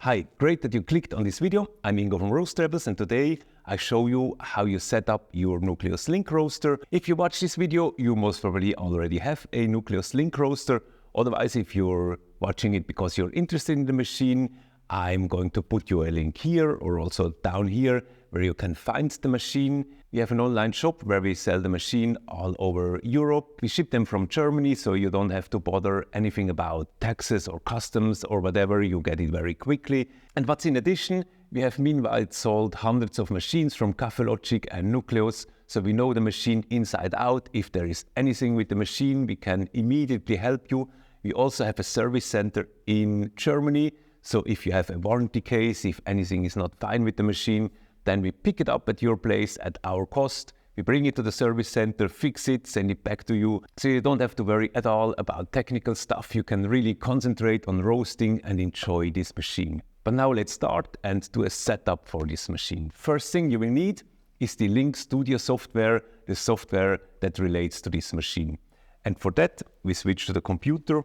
Hi, great that you clicked on this video. I'm Ingo from Roast Rebels, and today I show you how you set up your Nucleus Link roaster. If you watch this video, you most probably already have a Nucleus Link roaster. Otherwise, if you're watching it because you're interested in the machine, I'm going to put you a link here or also down here where you can find the machine. We have an online shop where we sell the machine all over Europe. We ship them from Germany, so you don't have to bother anything about taxes or customs or whatever. You get it very quickly. And what's in addition, we have meanwhile sold hundreds of machines from Logic and Nucleus, so we know the machine inside out. If there is anything with the machine, we can immediately help you. We also have a service center in Germany, so if you have a warranty case, if anything is not fine with the machine, then we pick it up at your place at our cost. We bring it to the service center, fix it, send it back to you. So you don't have to worry at all about technical stuff. You can really concentrate on roasting and enjoy this machine. But now let's start and do a setup for this machine. First thing you will need is the Link Studio software, the software that relates to this machine. And for that, we switch to the computer.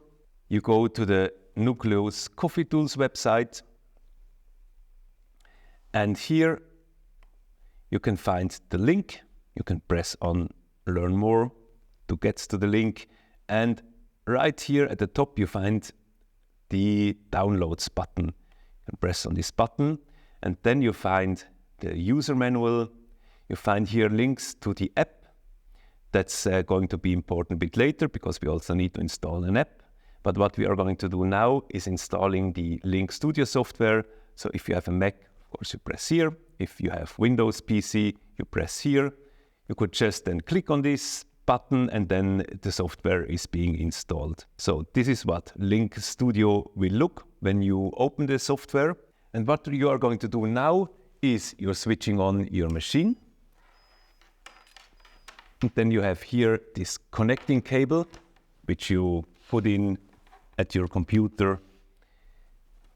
You go to the Nucleus Coffee Tools website. And here you can find the link. You can press on Learn More to get to the link. And right here at the top, you find the Downloads button. You can press on this button, and then you find the user manual. You find here links to the app. That's going to be important a bit later because we also need to install an app. But what we are going to do now is installing the Link Studio software. So if you have a Mac, of course, you press here. If you have Windows PC, you press here. You could just then click on this button and then the software is being installed. So this is what Link Studio will look when you open the software. And what you are going to do now is you're switching on your machine. And then you have here this connecting cable, which you put in at your computer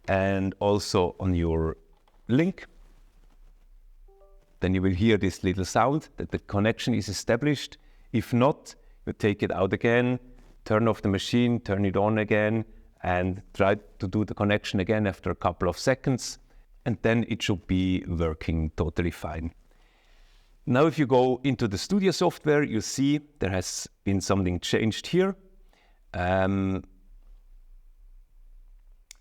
and also on your Link. Then you will hear this little sound that the connection is established. If not, you take it out again, turn off the machine, turn it on again, and try to do the connection again after a couple of seconds, and then it should be working totally fine. Now if you go into the Studio software, you see there has been something changed here.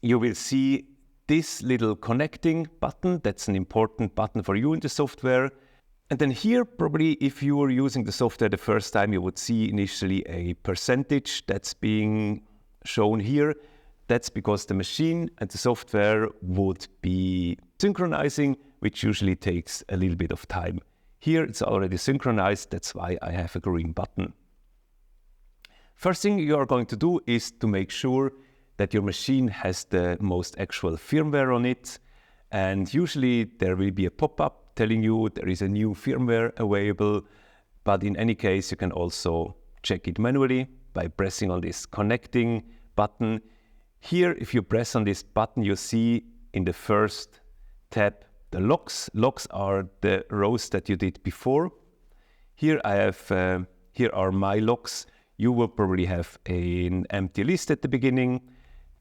You will see this little connecting button. That's an important button for you in the software. And then here, probably if you were using the software the first time, you would see initially a percentage that's being shown here. That's because the machine and the software would be synchronizing, which usually takes a little bit of time. Here it's already synchronized, that's why I have a green button. First thing you are going to do is to make sure that your machine has the most actual firmware on it. And usually there will be a pop-up telling you there is a new firmware available. But in any case, you can also check it manually by pressing on this connecting button. Here, if you press on this button, you see in the first tab the logs. Logs are the rows that you did before. Here I have, here are my logs. You will probably have an empty list at the beginning.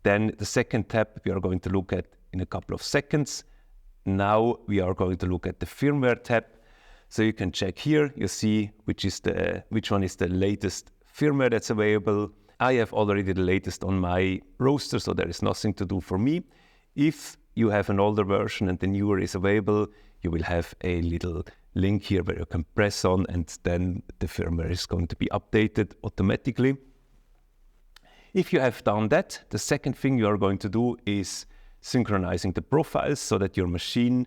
Then the second tab we are going to look at in a couple of seconds. Now we are going to look at the firmware tab. So you can check here, you see which one is the latest firmware that's available. I have already the latest on my roaster, so there is nothing to do for me. If you have an older version and the newer is available, you will have a little link here where you can press on, and then the firmware is going to be updated automatically. If you have done that, the second thing you are going to do is synchronizing the profiles so that your machine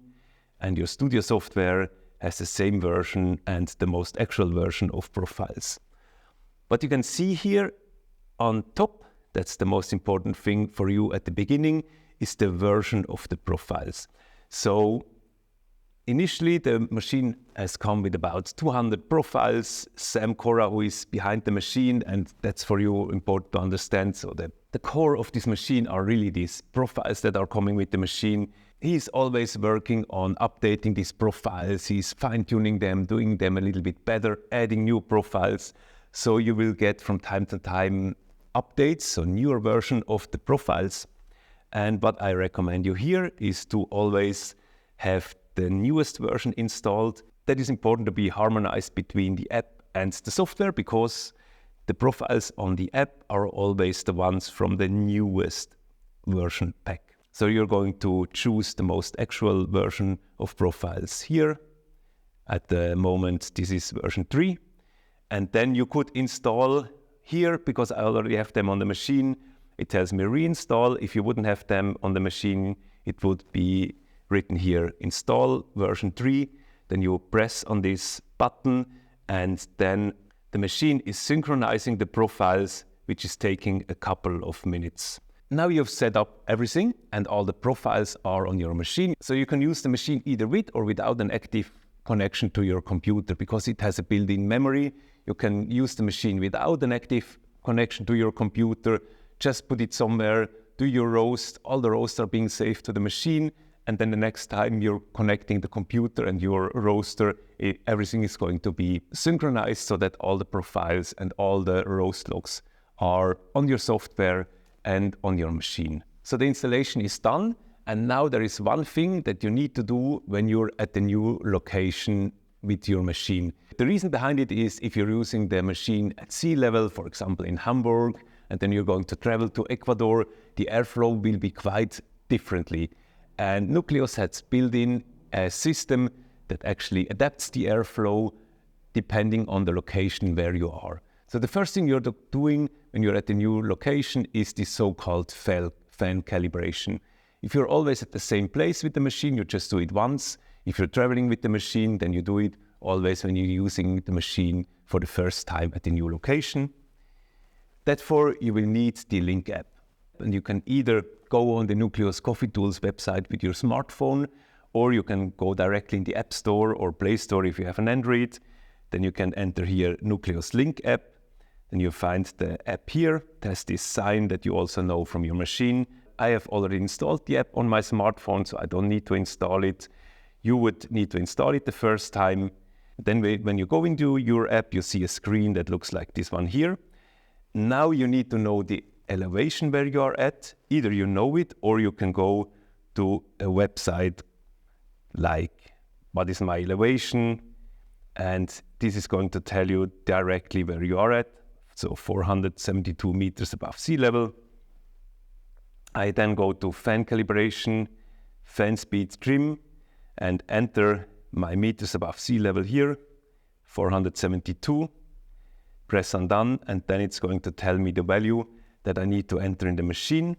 and your Studio software has the same version and the most actual version of profiles. What you can see here on top, that's the most important thing for you at the beginning, is the version of the profiles. So initially, the machine has come with about 200 profiles. Sam Cora, who is behind the machine, and that's for you important to understand. So the core of this machine are really these profiles that are coming with the machine. He's always working on updating these profiles. He's fine-tuning them, doing them a little bit better, adding new profiles. So you will get from time to time updates, so newer version of the profiles. And what I recommend you here is to always have the newest version installed. That is important to be harmonized between the app and the software, because the profiles on the app are always the ones from the newest version pack. So you're going to choose the most actual version of profiles here. At the moment, this is version 3. And then you could install here, because I already have them on the machine. It tells me reinstall. If you wouldn't have them on the machine, it would be written here, install version 3. Then you press on this button, and then the machine is synchronizing the profiles, which is taking a couple of minutes. Now you've set up everything and all the profiles are on your machine. So you can use the machine either with or without an active connection to your computer, because it has a built-in memory. You can use the machine without an active connection to your computer. Just put it somewhere, do your roast. All the roasts are being saved to the machine. And then the next time you're connecting the computer and your roaster, everything is going to be synchronized so that all the profiles and all the roast logs are on your software and on your machine. So the installation is done. And now there is one thing that you need to do when you're at the new location with your machine. The reason behind it is if you're using the machine at sea level, for example in Hamburg, and then you're going to travel to Ecuador, the airflow will be quite differently. And Nucleus has built in a system that actually adapts the airflow depending on the location where you are. So the first thing you're doing when you're at the new location is the so-called fan calibration. If you're always at the same place with the machine, you just do it once. If you're traveling with the machine, then you do it always when you're using the machine for the first time at the new location. Therefore, you will need the Link app. And you can either go on the Nucleus Coffee Tools website with your smartphone, or you can go directly in the App Store or Play Store if you have an Android. Then you can enter here Nucleus Link app. Then you find the app here. It has this sign that you also know from your machine. I have already installed the app on my smartphone, so I don't need to install it. You would need to install it the first time. Then when you go into your app, you see a screen that looks like this one here. Now you need to know the elevation where you are at. Either you know it, or you can go to a website like what is my elevation, and this is going to tell you directly where you are at. So 472 meters above sea level. I then go to fan calibration, fan speed trim, and enter my meters above sea level here, 472. Press on done, and then it's going to tell me the value that I need to enter in the machine.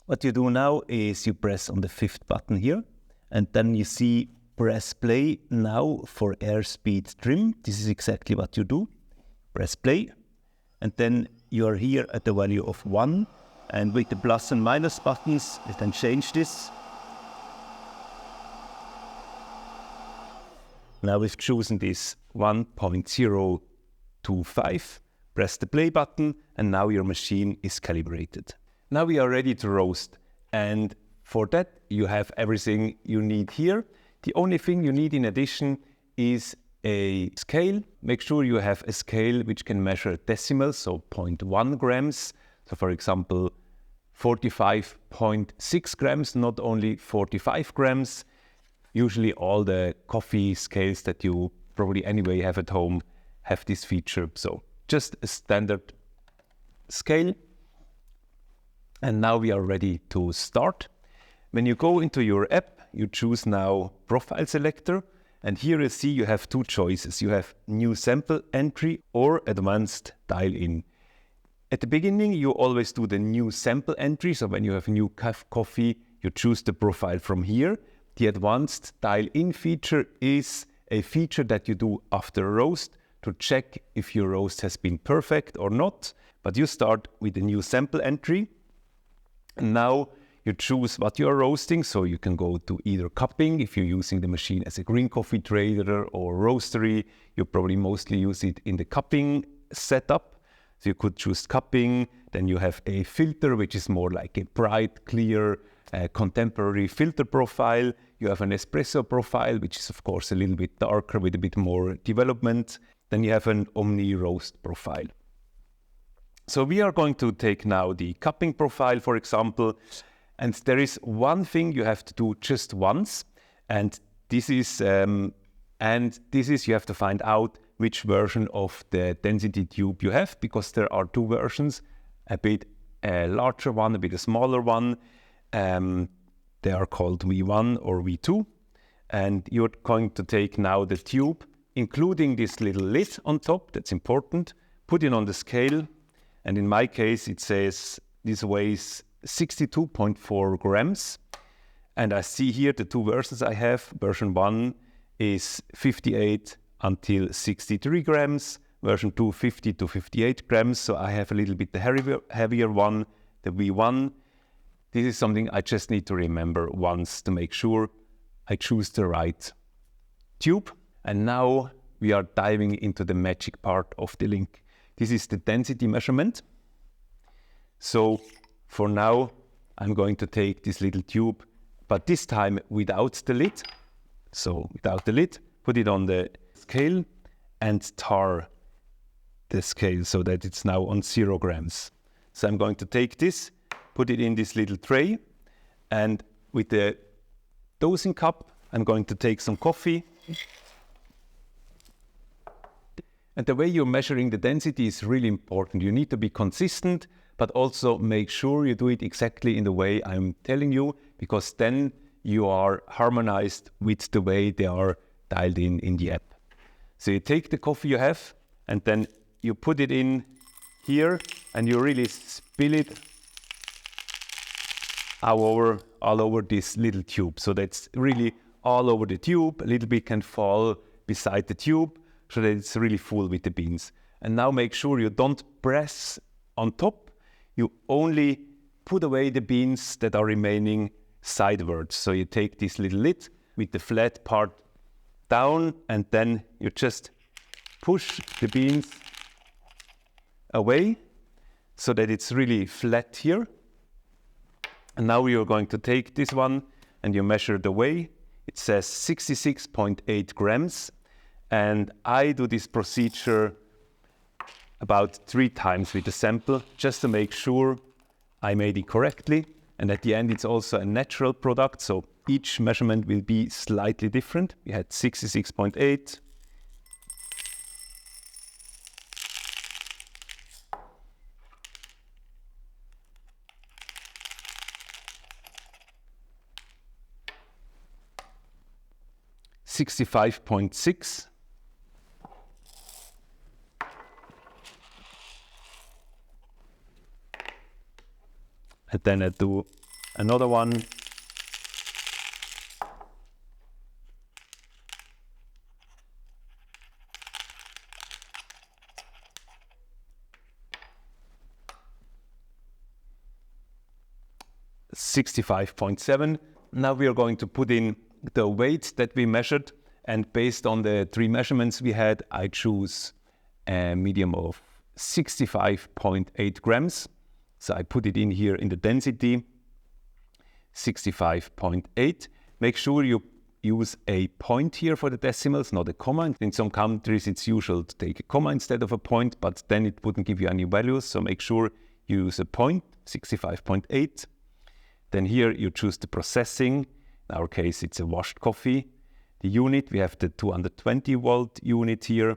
What you do now is you press on the 5th button here, and then you see press play now for airspeed trim. This is exactly what you do. Press play, and then you are here at the value of 1, and with the plus and minus buttons, you can change this. Now we've chosen this 1.025. Press the play button, and now your machine is calibrated. Now we are ready to roast, and for that you have everything you need here. The only thing you need in addition is a scale. Make sure you have a scale which can measure decimals, so 0.1 grams. So for example, 45.6 grams, not only 45 grams. Usually all the coffee scales that you probably anyway have at home have this feature. So just a standard scale. And now we are ready to start. When you go into your app, you choose now Profile Selector. And here you see you have two choices. You have New Sample Entry or Advanced Dial-In. At the beginning, you always do the New Sample Entry. So when you have a new coffee, you choose the profile from here. The Advanced Dial-In feature is a feature that you do after a roast to check if your roast has been perfect or not. But you start with the New Sample Entry. And now you choose what you are roasting. So you can go to either cupping if you're using the machine as a green coffee trader, or roastery. You probably mostly use it in the cupping setup. So you could choose cupping. Then you have a filter, which is more like a bright, clear, contemporary filter profile. You have an espresso profile, which is of course a little bit darker with a bit more development. Then you have an omni roast profile. So we are going to take now the cupping profile, for example. And there is one thing you have to do just once, and this is you have to find out which version of the density tube you have, because there are two versions, a bit larger one, a bit a smaller one. They are called V1 or V2. And you're going to take now the tube, including this little lid on top, that's important, put it on the scale. And in my case, it says this weighs 62.4 grams. And I see here the two versions I have. Version 1 is 58 until 63 grams. Version 2, 50 to 58 grams. So I have a little bit the heavier one, the V1. This is something I just need to remember once to make sure I choose the right tube. And now we are diving into the magic part of the link. This is the density measurement. So for now, I'm going to take this little tube, but this time without the lid. So without the lid, put it on the scale and tar the scale so that it's now on 0 grams. So I'm going to take this, put it in this little tray, and with the dosing cup, I'm going to take some coffee. And the way you're measuring the density is really important. You need to be consistent, but also make sure you do it exactly in the way I'm telling you, because then you are harmonized with the way they are dialed in the app. So you take the coffee you have, and then you put it in here, and you really spill it all over this little tube. So that's really all over the tube. A little bit can fall beside the tube, so that it's really full with the beans. And now make sure you don't press on top. You only put away the beans that are remaining sidewards. So you take this little lid with the flat part down, and then you just push the beans away so that it's really flat here. And now you're going to take this one and you measure the weight. It says 66.8 grams. And I do this procedure about 3 times with the sample, just to make sure I made it correctly. And at the end, it's also a natural product, so each measurement will be slightly different. We had 66.8. $65.6. And then I do another one. $65.7. Now we are going to put in the weight that we measured, and based on the 3 measurements we had, I choose a medium of 65.8 grams. So I put it in here in the density, 65.8. Make sure you use a point here for the decimals, not a comma. In some countries, it's usual to take a comma instead of a point, but then it wouldn't give you any values. So make sure you use a point, 65.8. Then here you choose the processing. In our case, it's a washed coffee. The unit, we have the 220 volt unit here.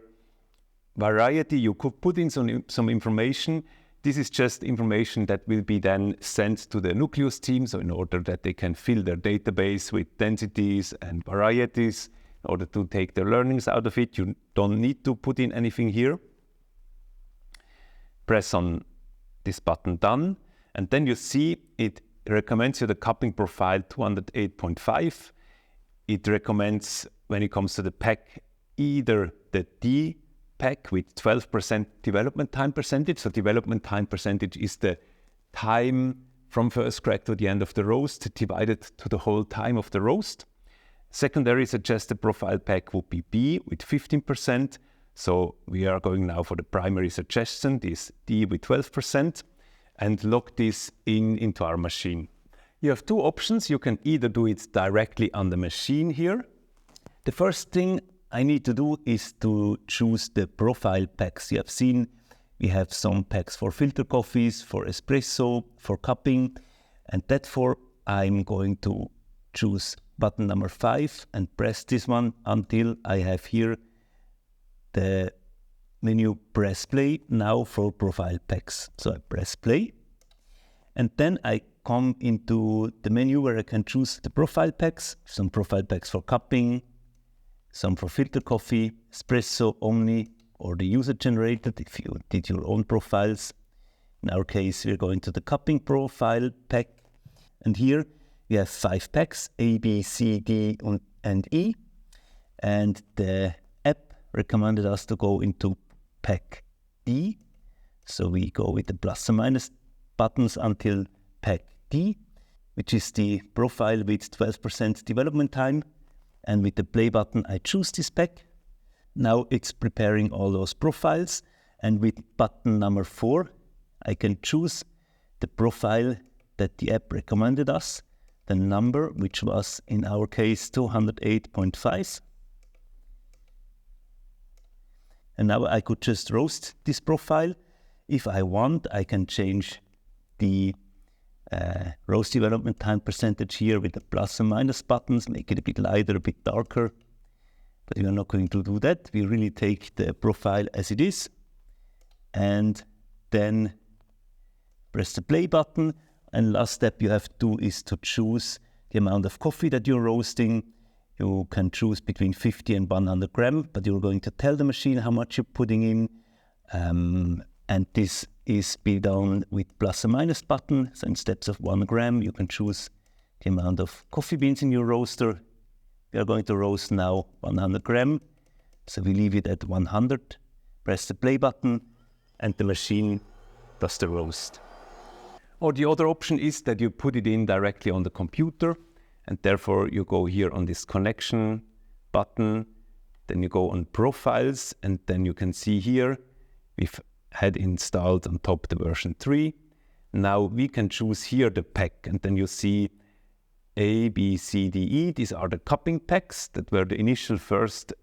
Variety, you could put in some information. This is just information that will be then sent to the Nucleus team, so in order that they can fill their database with densities and varieties, in order to take their learnings out of it. You don't need to put in anything here. Press on this button, done, and then you see it recommends you the coupling profile 208.5. It recommends, when it comes to the pack, either the D pack with 12% development time percentage. So development time percentage is the time from first crack to the end of the roast divided to the whole time of the roast. Secondary suggested profile pack would be B with 15%. So we are going now for the primary suggestion, this D with 12%, and log this into our machine. You have 2 options. You can either do it directly on the machine here. The first thing I need to do is to choose the profile packs. You have seen we have some packs for filter coffees, for espresso, for cupping, and that for I'm going to choose button number 5 and press this one until I have here the menu press play now for profile packs. So I press play, and then I come into the menu where I can choose the profile packs, some profile packs for cupping, some for filter coffee, espresso, omni, or the user generated if you did your own profiles. In our case, we're going to the cupping profile pack, and here we have 5 packs, A, B, C, D, and E, and the app recommended us to go into pack D, so we go with the plus and minus buttons until pack D, which is the profile with 12% development time, and with the play button I choose this pack. Now it's preparing all those profiles, and with button number 4 I can choose the profile that the app recommended us, the number, which was in our case 208.5. And now I could just roast this profile. If I want, I can change the roast development time percentage here with the plus and minus buttons, make it a bit lighter, a bit darker. But we are not going to do that. We really take the profile as it is, and then press the play button. And last step you have to do is to choose the amount of coffee that you're roasting. You can choose between 50 and 100 grams, but you're going to tell the machine how much you're putting in. And this is be done with plus and minus button. So in steps of 1 gram, you can choose the amount of coffee beans in your roaster. We are going to roast now 100 grams. So we leave it at 100, press the play button, and the machine does the roast. Or the other option is that you put it in directly on the computer, and therefore you go here on this connection button, then you go on profiles, and then you can see here we've had installed on top the version 3. Now we can choose here the pack, and then you see A, B, C, D, E. These are the cupping packs that were the initial first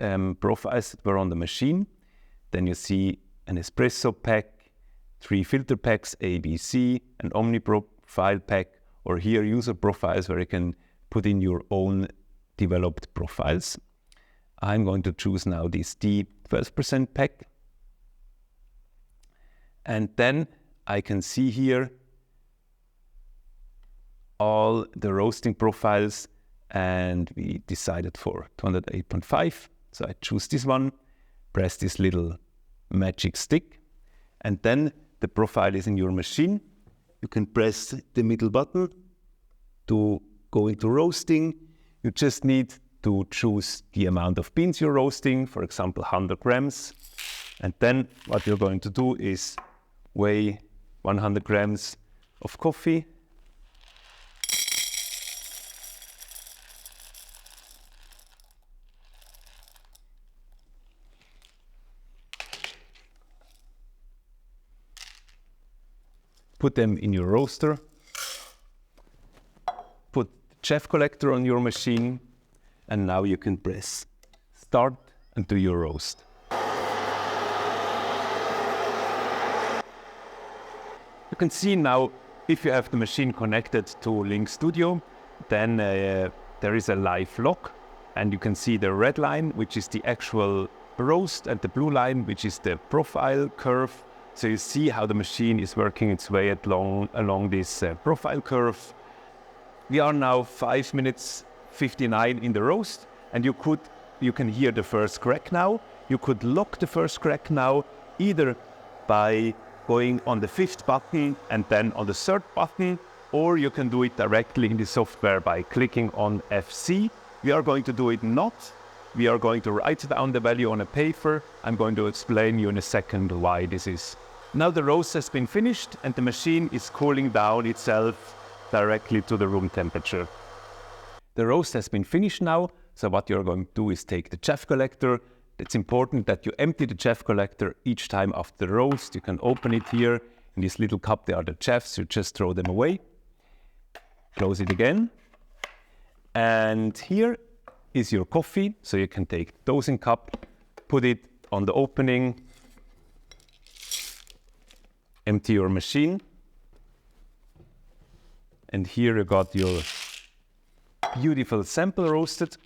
profiles that were on the machine. Then you see an espresso pack, 3 filter packs, A, B, C, an omni profile pack, or here user profiles where you can put in your own developed profiles. I'm going to choose now this D 12% pack. And then I can see here all the roasting profiles, and we decided for 208.5. So I choose this one, press this little magic stick, and then the profile is in your machine. You can press the middle button to go into roasting. You just need to choose the amount of beans you're roasting, for example 100 grams. And then what you're going to do is weigh 100 grams of coffee. Put them in your roaster. Put the chaff collector on your machine, and now you can press start and do your roast. You can see now, if you have the machine connected to Link Studio, then there is a live log, and you can see the red line, which is the actual roast, and the blue line, which is the profile curve. So you see how the machine is working its way along this profile curve. We are now 5 minutes 59 in the roast, and you can hear the first crack now. You could lock the first crack now, either by going on the 5th button and then on the 3rd button, or you can do it directly in the software by clicking on FC. We are going to do it not. We are going to write down the value on a paper. I'm going to explain you in a second why this is. Now the roast has been finished, and the machine is cooling down itself directly to the room temperature. The roast has been finished now, so what you're going to do is take the chaff collector. It's important that you empty the chaff collector each time after the roast. You can open it here. In this little cup there are the chaffs, you just throw them away. Close it again. And here is your coffee, so you can take the dosing cup, put it on the opening, empty your machine, And here you got your beautiful sample roasted.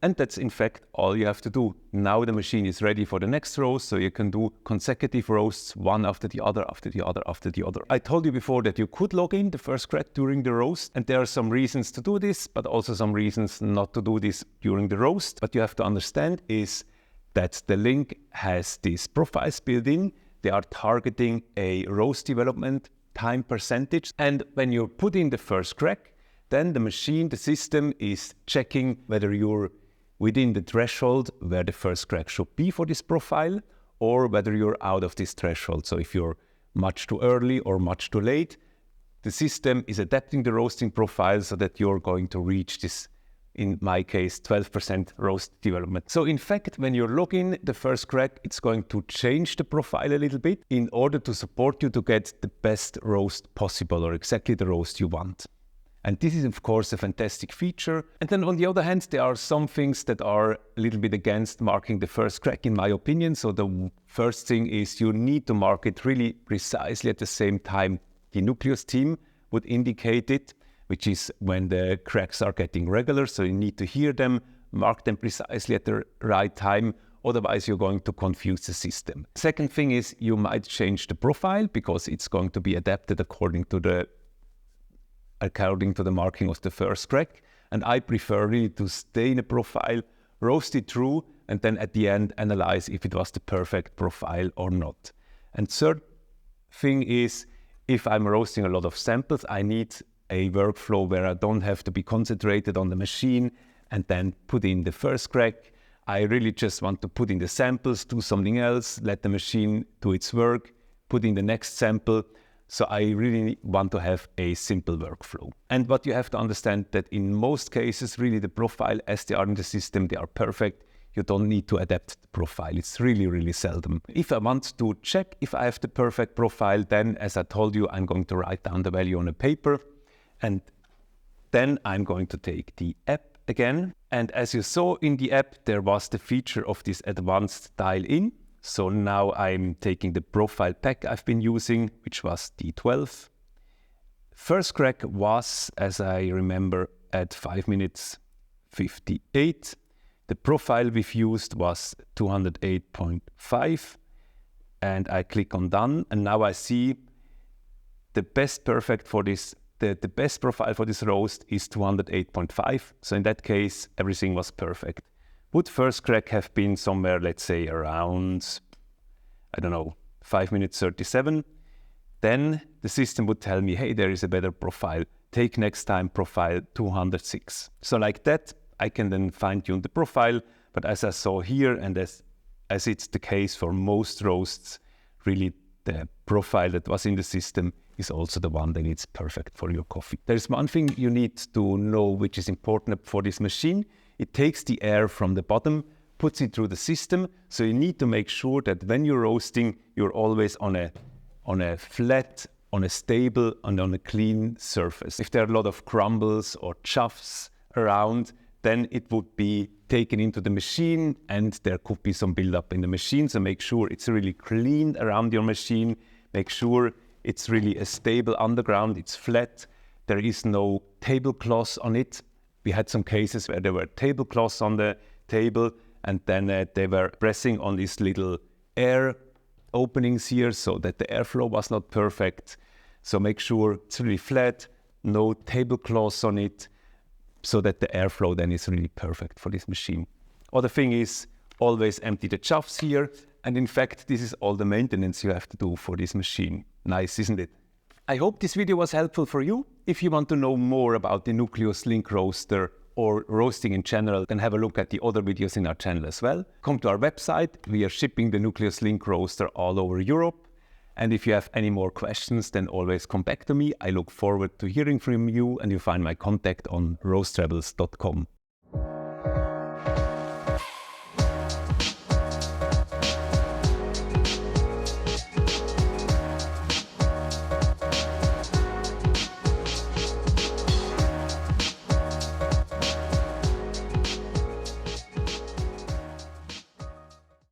And that's in fact all you have to do. Now the machine is ready for the next roast, so you can do consecutive roasts, one after the other, after the other, after the other. I told you before that you could log in the first crack during the roast, and there are some reasons to do this, but also some reasons not to do this during the roast. What you have to understand is that the Link has these profiles built in. They are targeting a roast development time percentage. And when you put in the first crack, then the machine, the system is checking whether you're within the threshold where the first crack should be for this profile, or whether you're out of this threshold. So if you're much too early or much too late, the system is adapting the roasting profile so that you're going to reach this, in my case, 12% roast development. So in fact, when you log in the first crack, it's going to change the profile a little bit in order to support you to get the best roast possible, or exactly the roast you want. And this is, of course, a fantastic feature. And then on the other hand, there are some things that are a little bit against marking the first crack, in my opinion. So the first thing is you need to mark it really precisely at the same time the Nucleus team would indicate it, which is when the cracks are getting regular. So you need to hear them, mark them precisely at the right time. Otherwise, you're going to confuse the system. Second thing is you might change the profile because it's going to be adapted according to the marking of the first crack. And I prefer really to stay in a profile, roast it through, and then at the end analyze if it was the perfect profile or not. And third thing is, if I'm roasting a lot of samples, I need a workflow where I don't have to be concentrated on the machine and then put in the first crack. I really just want to put in the samples, do something else, let the machine do its work, put in the next sample. So I really want to have a simple workflow. And what you have to understand that in most cases, really the profile as they are in the system, they are perfect. You don't need to adapt the profile. It's really, really seldom. If I want to check if I have the perfect profile, then as I told you, I'm going to write down the value on a paper. And then I'm going to take the app again. And as you saw in the app, there was the feature of this advanced dial-in. So now I'm taking the profile pack I've been using, which was D12. First crack was, as I remember, at 5 minutes 58. The profile we've used was 208.5. And I click on done. And now I see the best perfect for this, the best profile for this roast is 208.5. So in that case, everything was perfect. Would first crack have been somewhere, let's say, around, 5 minutes 37, then the system would tell me, hey, there is a better profile. Take next time profile 206. So like that, I can then fine-tune the profile. But as I saw here, and as it's the case for most roasts, really the profile that was in the system is also the one that is perfect for your coffee. There's one thing you need to know which is important for this machine. It takes the air from the bottom, puts it through the system. So you need to make sure that when you're roasting, you're always on a flat, on a stable, and on a clean surface. If there are a lot of crumbles or chuffs around, then it would be taken into the machine and there could be some buildup in the machine. So make sure it's really clean around your machine. Make sure it's really a stable underground, it's flat. There is no tablecloths on it. We had some cases where there were tablecloths on the table and then they were pressing on these little air openings here so that the airflow was not perfect. So make sure it's really flat, no tablecloths on it, so that the airflow then is really perfect for this machine. Other thing is always empty the chuffs here. And in fact, this is all the maintenance you have to do for this machine. Nice, isn't it? I hope this video was helpful for you. If you want to know more about the Nucleus Link roaster or roasting in general, then have a look at the other videos in our channel as well. Come to our website. We are shipping the Nucleus Link roaster all over Europe. And if you have any more questions, then always come back to me. I look forward to hearing from you, and you find my contact on roasttravels.com.